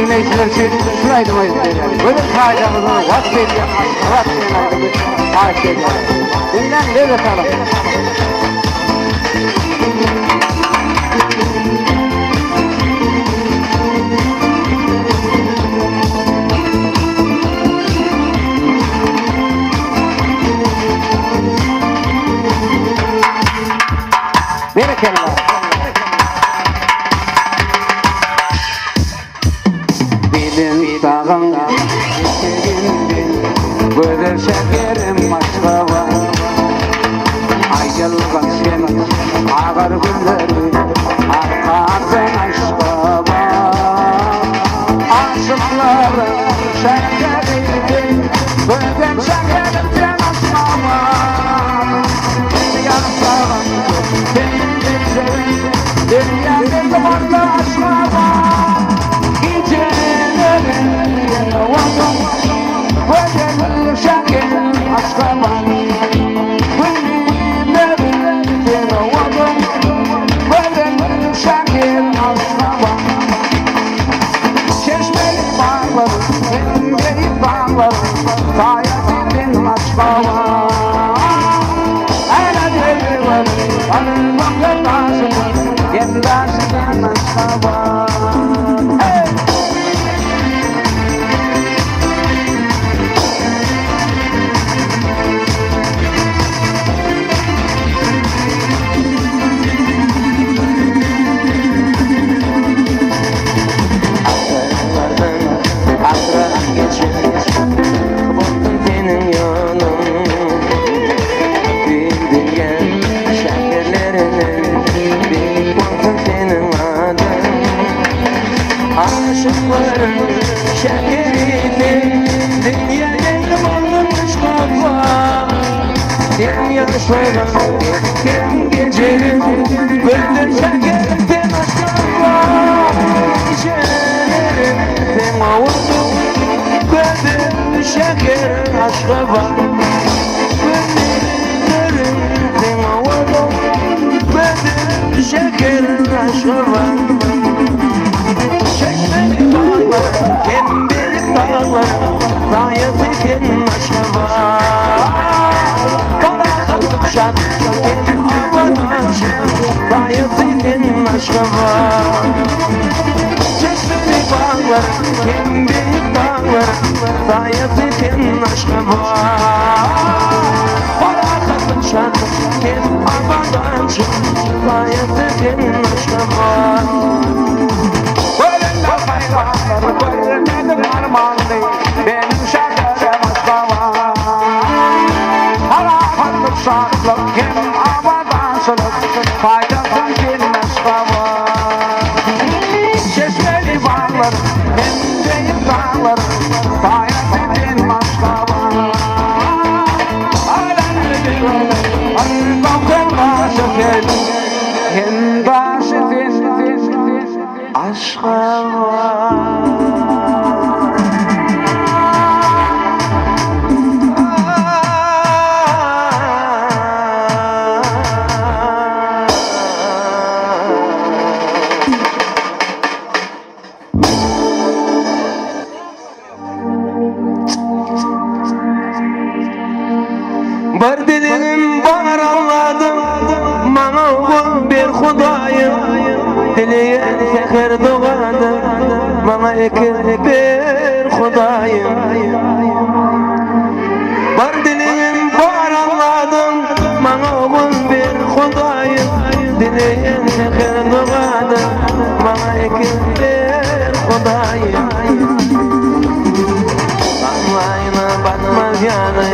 dinleyiciler için şuraydı mı izleyelim. Böyle faydamızı vasfediyor, vasfediyor, vasfediyor. Dinlen de bakalım. Berekeler. Bilin sağın, gözler şekerim aşka var. Ayrılgan sen, ağır günleri, arkadan aşka var. Aşıkların şekerim, gözler şekerimden aşka var. Dünya sağın, senin sevin, dünyada duvarda aşka var. Gecelerin yanıvadım, gözler şekerim aşka var. Kim gecenin güldür şekerden aşklar. Gecelerimden avurdum, güldür şeker aşkı var. Gönüllerimden avurdum, güldür şeker aşkı var. Çeşmeli bağlar, kembeli dağlar, dayı diken aşkı var. Şak, benim avadanşım, bayıldıkın aşkı var. Çeşmeli bağlar, kembeli dağlar, bayıldıkın aşkı var. Barakatın şak, benim avadanşım, bayıldıkın aşkı var. Böyle hayvanlar, böyle benim armağanım, benim şekerim aşkı var. Şartlık hem avadanşılık, faydasın bilmez kava. Çeşmeli bağlar, hem deyip dağlar, faydasın bilmez kava. Alemli bir bakın başı gelin, hem başı din, aşka var. Bir dilim var anladım, bana ol bir Hudayım. Dileyen seher doğadı, bana ekir bir Hudayım. Bir dilim var anladım, bana ol bir Hudayım. Dileyen seher doğadı, bana ekir bir Hudayım. Bakmayla bakmaz yanı,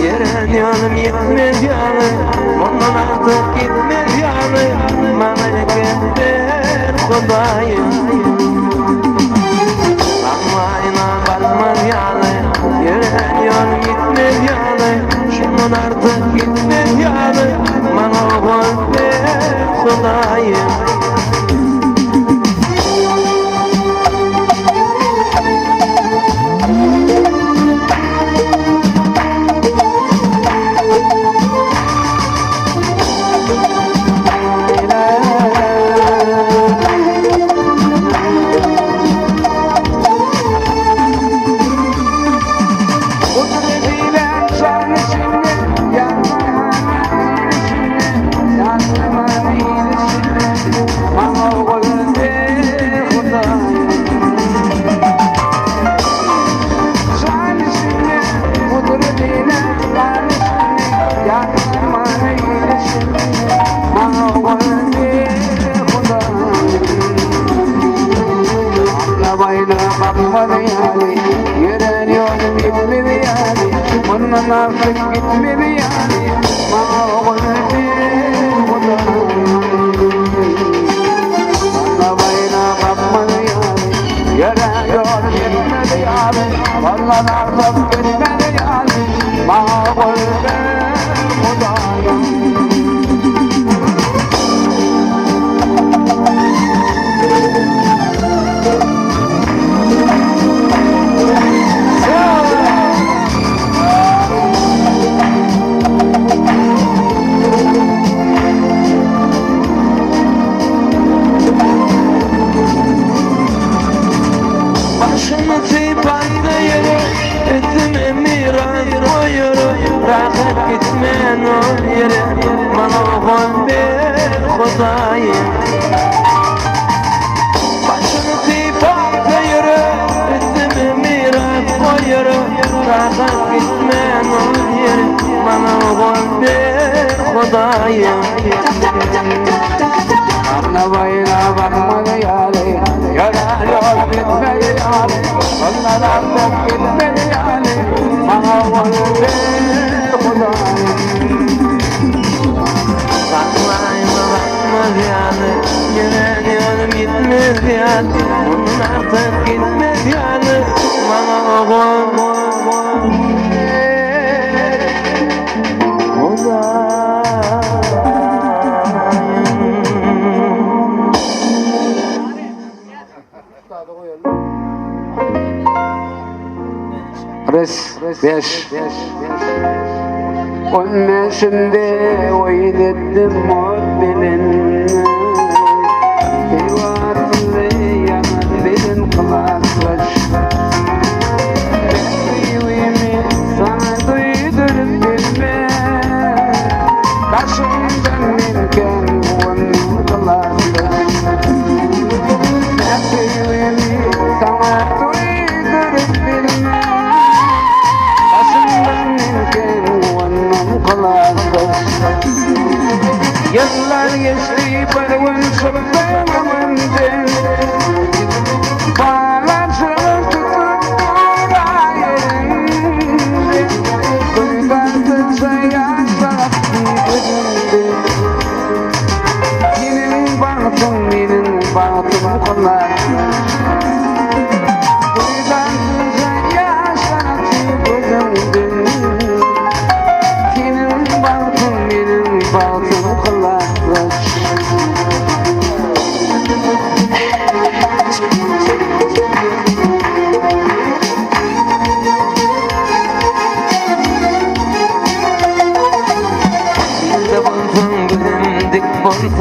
yeren yolum gitmez yanı, ondan artık gitmez yanı, memleketler Hudayım. Bakmayla bakmaz yanı, yeren yolum gitmez yanı, şundan artık gitmez yanı, memleketler Hudayım. Bana bayla bakmadı yani, yürüyen yolum gitmedi yani, bundan artık gitmedi yani, bana oğul bir kudayım. Bana bayla bakmadı yani, yürüyen yolum gitmedi yani, bundan artık gitmedi yani, bana oğul bir kudayım. Başımı tepayda yere etime miras koyuyorum. Rahat gitmen o yere, bana oğul bir kudayım. Başımı tepayda yere etime miras koyuyorum. Rahat gitmen o yere, bana oğul bir kudayım. Bana bayla bakmadı yani, yürüyen yolum gitmedi yani, bundan artık gitmedi yani, bana oğul bir kudayım. Bakmayma bakmaz yani, yürüyen yolum gitmez yani, bunun artık gitmez yani, bana oğul Res, beş. Ölmesinde oyun ettim mutlinin. Eyvallah yanan benim kılaklaş. Yüreğimi sana duydurup bilme. Taşımdan minken onun kılaklaş. Yüreğimi sana duydurup bilme. Yıllar geçti barın sırtlarımından, bağlarsın tutup durayımdı. Duydardıkça yaşlar gözümde. Benim bahtım kollar. Duydardıkça yaşlar gözümde. Benim bahtım kollar. Dik bolsun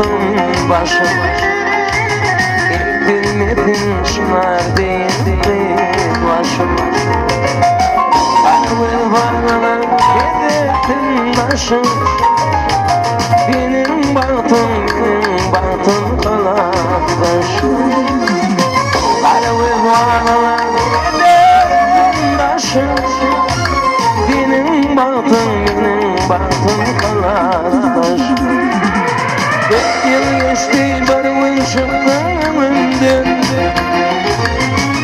başım, bilmedin şunlar değildi başım. Varlı varlılar yedirtin başım. Benim bahtım kalandaşım. Varlı varlılar yedirtin başım. Benim bahtım kalandaşım. 4 yıl geçti barımın şıkkımından,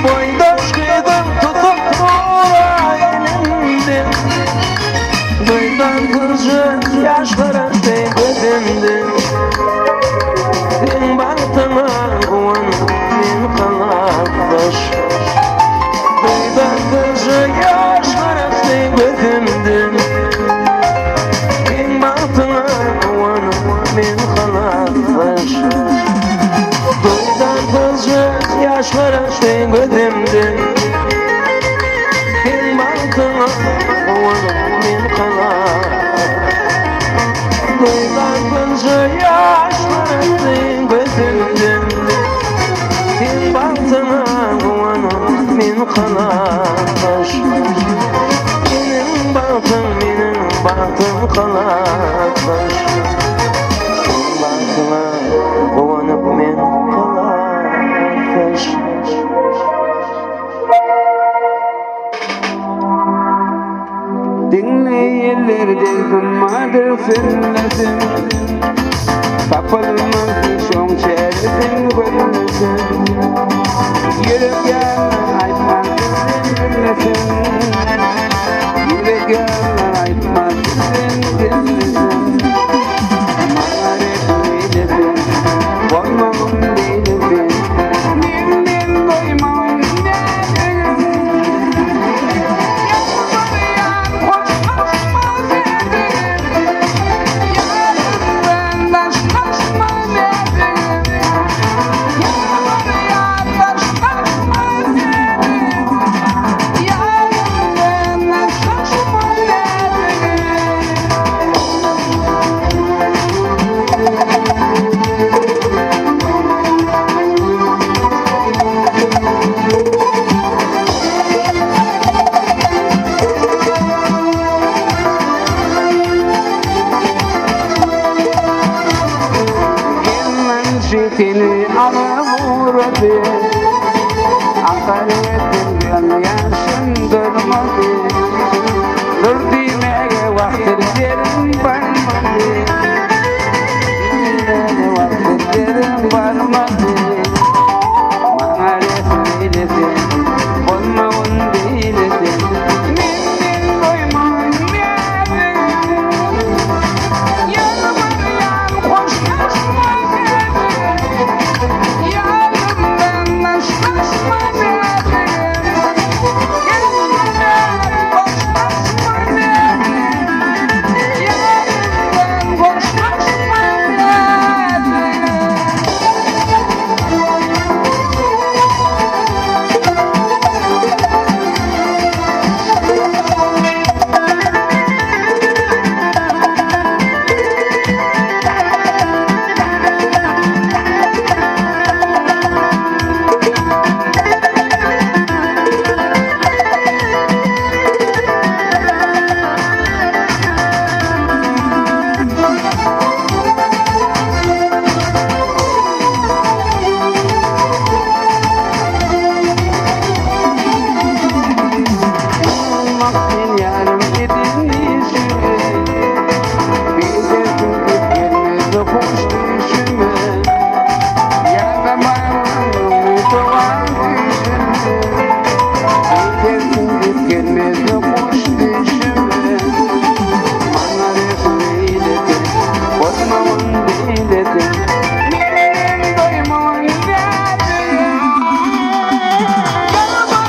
boydaş kıydım tutup dura elimden. Duydan kırıcı yaşlara gözümden. Sen baktıma uyanıp ben kalandaş. Duydan kırıcı yaşlara gözümden. Sen baktıma uyanıp ben kalandaş. Duydan kırıcı yaşlara gözümden. Sen baktıma uyanıp ben kalandaş. Duydan kırıcı yaşlara gözümden. Sen baktıma uyanıp ben kalandaş. Benim bahtım kalandaş. Baktıma uyanıp ben kalandaş. Dinleyenlerden dımmadır sırlasın, tapılmaz şon çeresin gönlüsün. Yürek Sarıyetim yaşım durmadı. Dur demeye vakitlerim varmadı. Demeye vakitlerim varmadı. Bana resmi eyledin, olmağın değildin. Mendil koymağın yerdin. Yanıma yan hoşlaşma derdin. Yanımdan hoşlaşma derdin. Yanımdan hoşlaşma derdin. Yanımdan hoşlaşma derdin. Olmaksın yarım gidin işime. Bize çünkü gelmedi hoş düşüme. Yakamayalım doğan düşüme. Bize çünkü gelmedi hoş düşüme. Bana resmi eyledin, bozmamın değildin. Benim doymamın derdin. Yanıma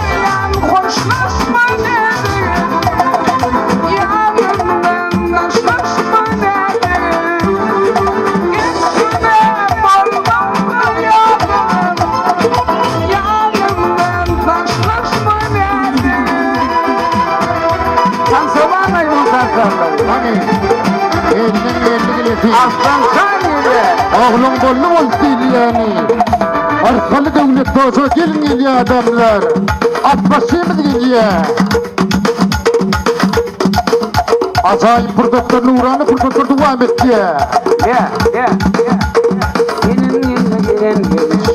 hoşlaşma derdin. Yanımdan hoşlaşma derdin. Geçime varmam yardım. Yanımdan hoşlaşma derdin. Sen sabahlayın o sarsarları. Hani elden geldi. Aslan sen yedi. Oğlum bollu olsun yani. Arkalı devlet dozo gelin geliyor adamlar. Atbaşıyımız geliyor. Acayip fırsatlarını uğranı fırsatları devam etti. Gel. Gelin gelin.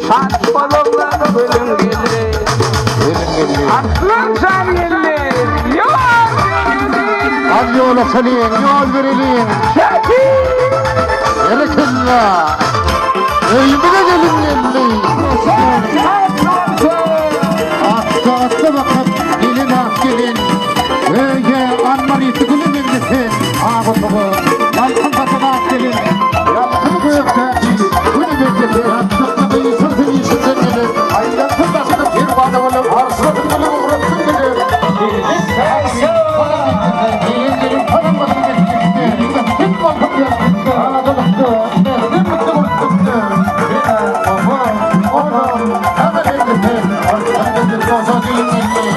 Saç balonları bölüm gelir. Gelin geliyor. Aslan sen yedi. Yok gelin. Hadi yola senin, yol verelim. Gerekirler. Evime gelin gelin. Aksa bakıp gelin gelin. Öyle anmarisi gülüm emdesin. Ağabey yalkın patına gelin. Yalkın göğüpte gülüm emdesin. Aksa iyisi seni işinden gelir. Ayyansın başına bir bana olur. Arslanın gülüm uğraşsın gelir. Gelin gelin param bakın gelir. Kim bakın gelir. Ağabey baktı. Ne mutlu olsun. Oğlum hemen emdesin. Arslanın gülüm doza gelin gelin.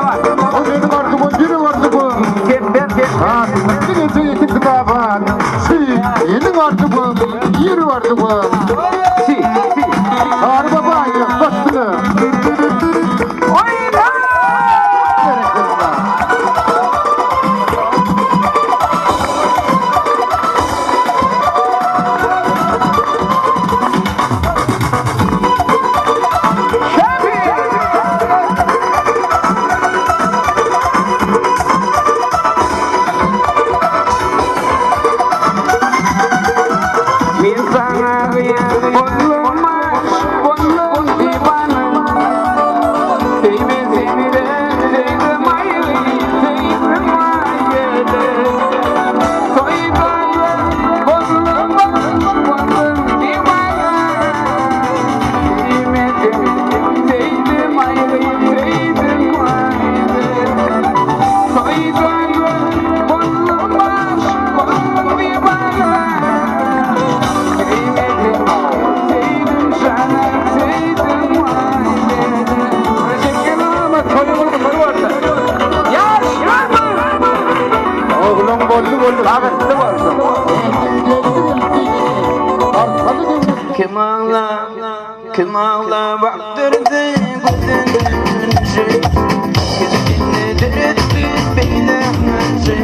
O benim artık biri vardı bu. Ha, bir gece kitap var. Yeni vardı bu. Yeri vardı bu. Araba bayrak bastını. Kim ağla baktırdı gözünüzü, gözünü dürüttü beylemeci.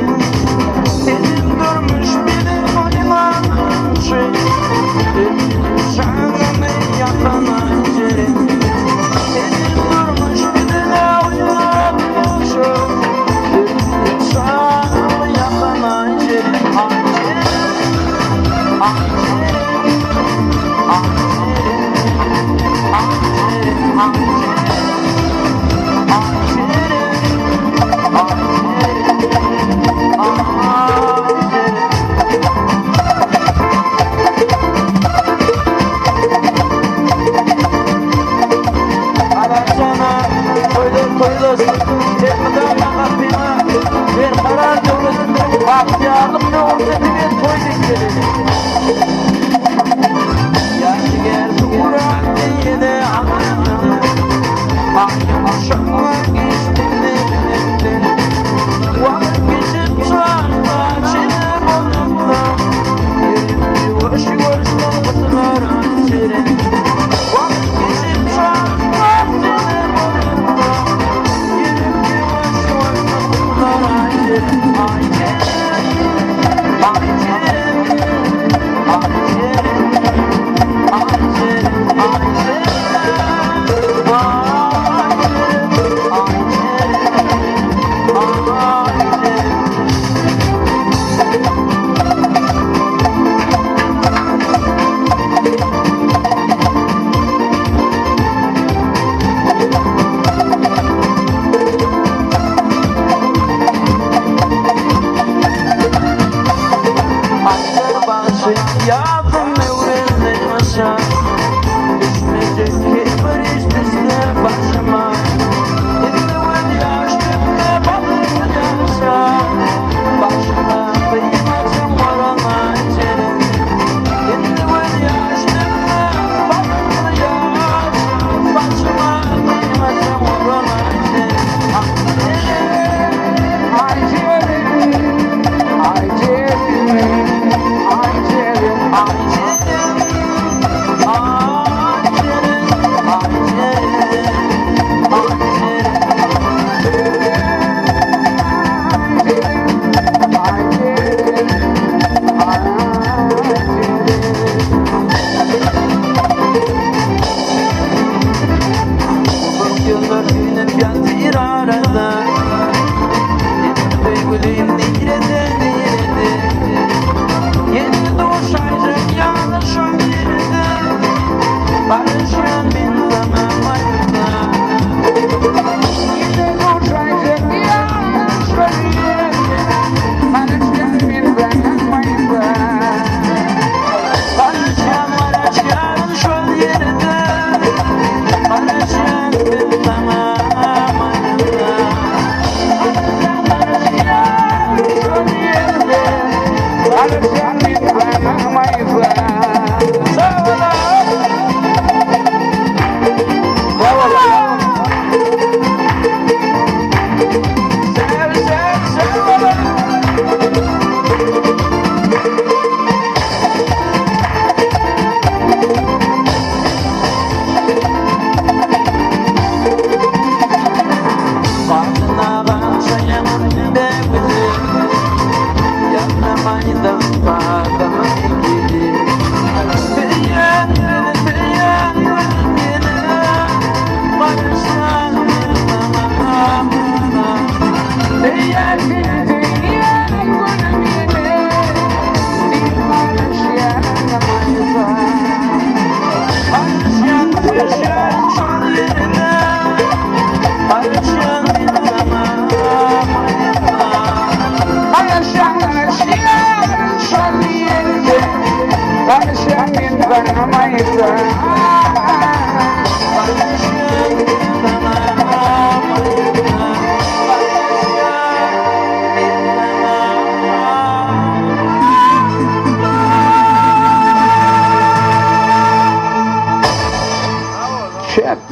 Dedim durmuş benim oynancı, şanımı yapan acı. Dedim durmuş benim oynancı, şanımı yapan acı.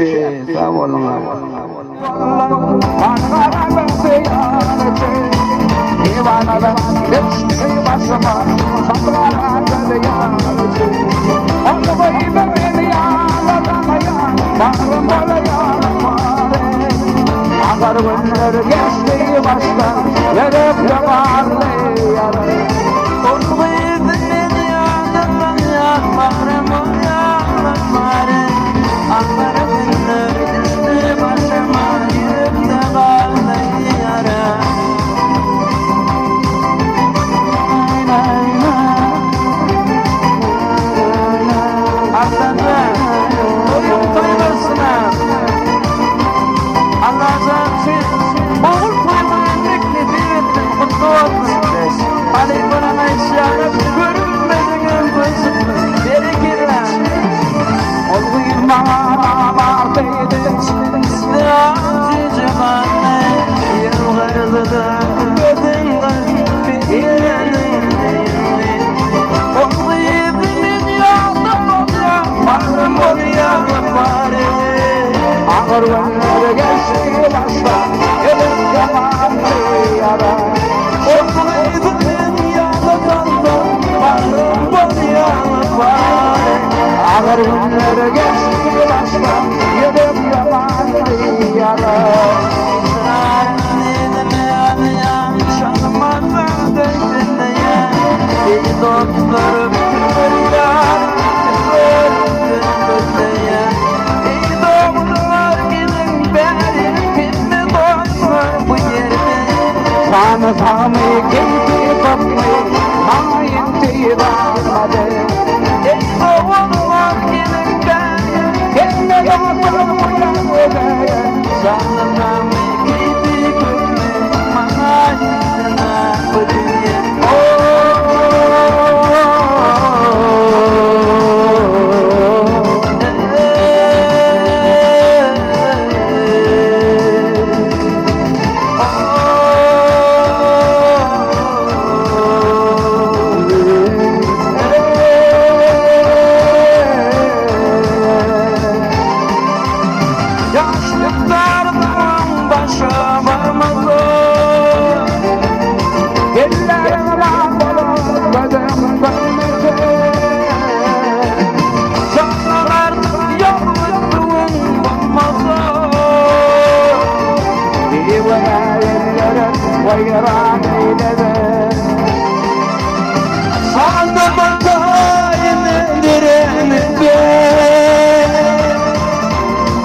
şeppi sağ olun. Divanada geçti başıma saklara yanıcı. Onu böyle beni yanılamaya bağrım böyle yanımare. Ağır günler geçti baştan verip de bağırlı yarı. Onu böyle beni yanılamaya bağrım yanımare. Ağır günler geçti başıma verip de bağırlı yarı. Ağır günler geçti baştan gelip yamanlı yara. Olmaydı dünyada kaldım, varlığım bana yanıp var. Ağır günler geçti baştan gelip yamanlı yara. İsrarın elime yanıyan, şanıma döndün diye. İyi dostlarım kırmır yar, döndün diye. İyi doğumlar gidin beri, kimle doyma bu yerine. Sana sami keyfi tutmayı mayın tiranmadı. İyi doğumlar gidin beri, Kendine yapalım uyanmadı. Sanırım gibi gülme, manasına bu dünya. Yaşlıklardan başa varmadı. Ellerimden bulup gözüm dönmedi. Canlılardan yokluğun bulmadı. Bir ellerim bayram eyledi. Sandım yine direnip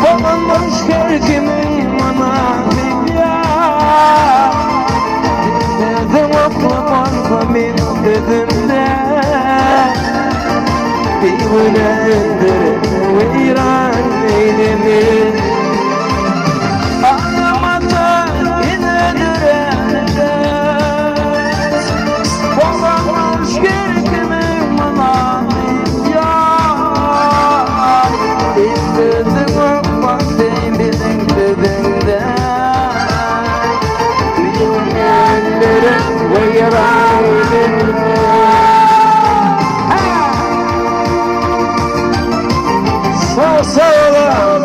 Bulunmuş herkimin manasıyla. Dedim oklamazsa min dedim de. Bir gülendir veyran eylemiş. Anlamadan yine direneceğiz. Bulunmuş herkimin manasıyla. Dedim oklamazsa min dedim de. Ellerim bayram eyledi. Sağ olun.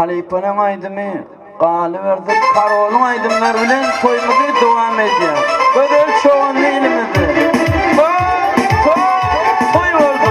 Galipana aydymy, galy berdi, karolun aydymlar bilen toýmagy dowam edýär. Gödel çoğun elimizde. Toy oldu.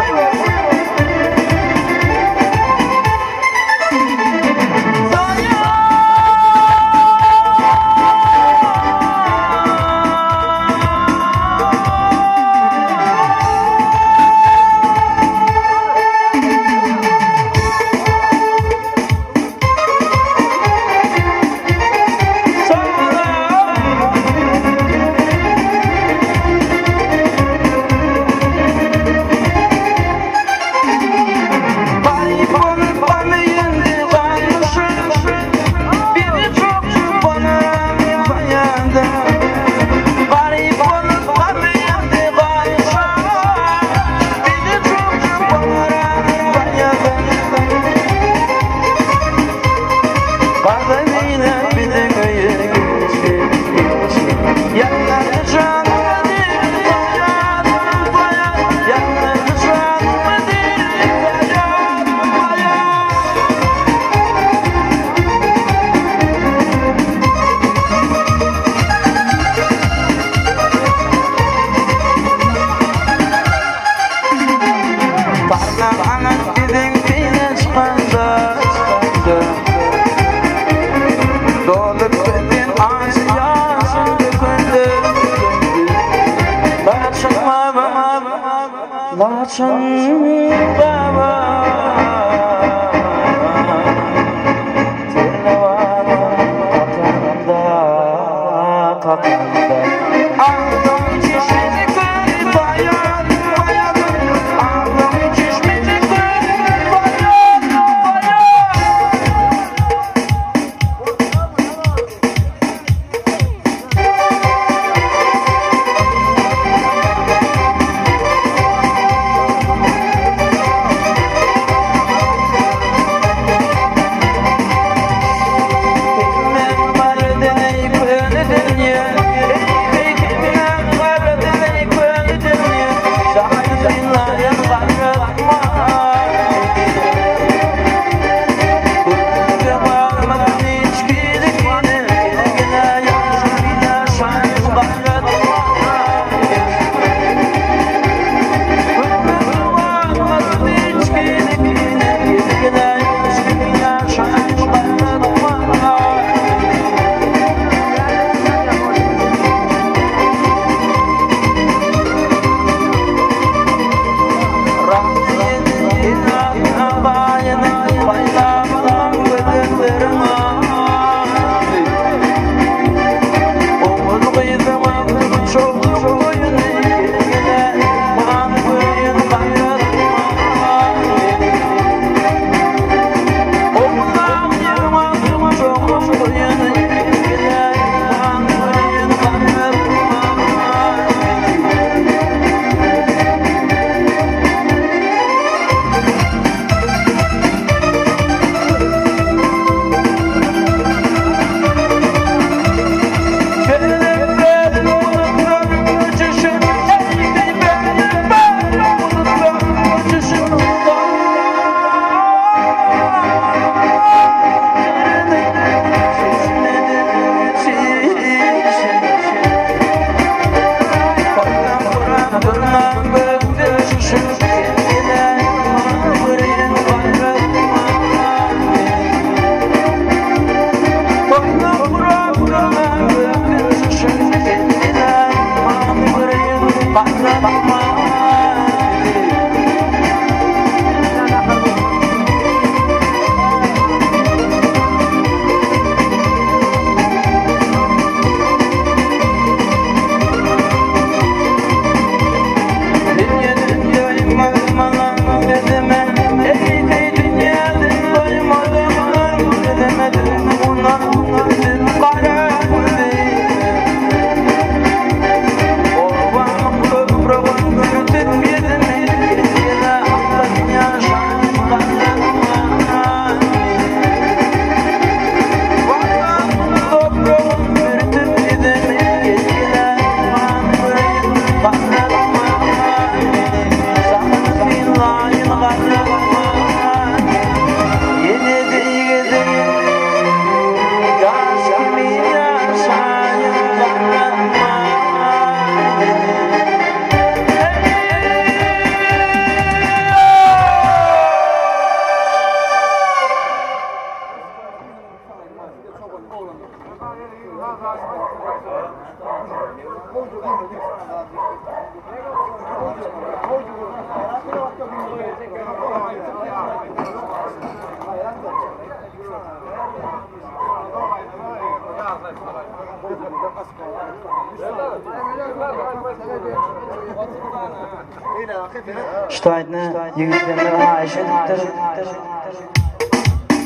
Ştaýtne ýigitlerler aýşa edipdir.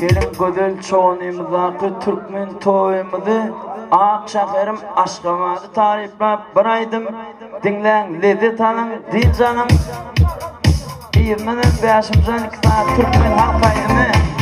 Gelin gödel çoğunymyzdaky Türkmen toýymyzy ak şäherim Aşgabatdy taryplap bir aýdym. Dinleň, lezzet alyň, dil janyň. 25-den 2 saat Türkmen halk aýdymy.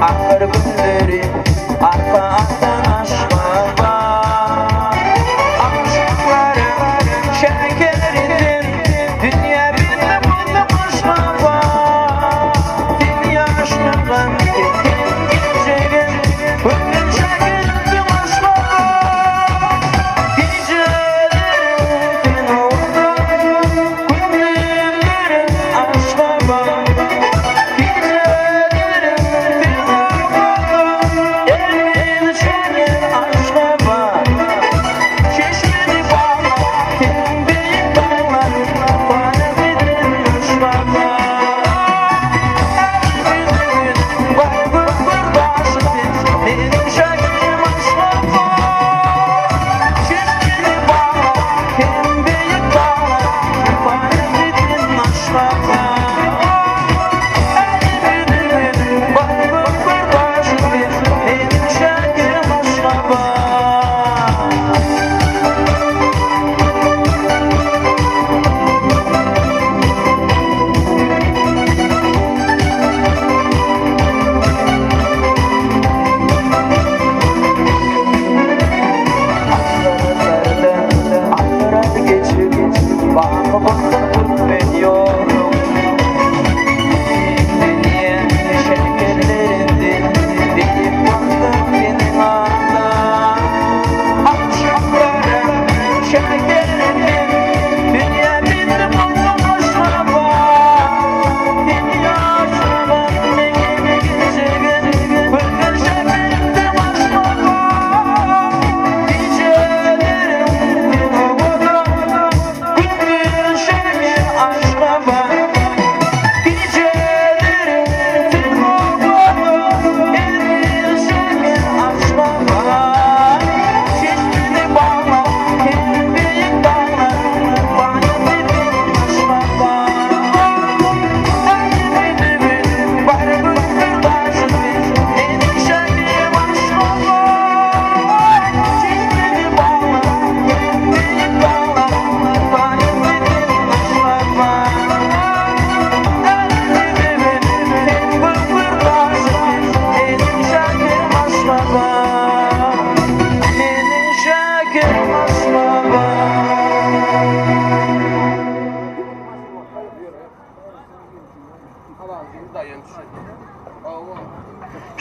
Ahır günleri arka attan aşkaba Akşamları şekeridin Dünya bildi buldu aşkaba Dünya aşkabam gittin gideceğim Bugün şekeridin aşkaba Gecelerin oldu Günlerin aşkaba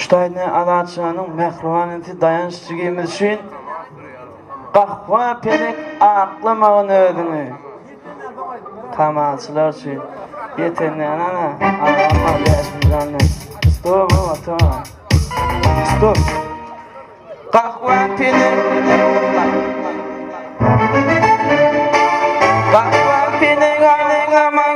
Ştaýtne alaçanyň mehrubanety dayançlygymyz üçin gahwa pelek aklamagyny özüňi. Tamalçylar üçin ýetenli ana ama ýaşmyzanly. Stop baba, stop. Gahwa pelek gahwa pelek aklama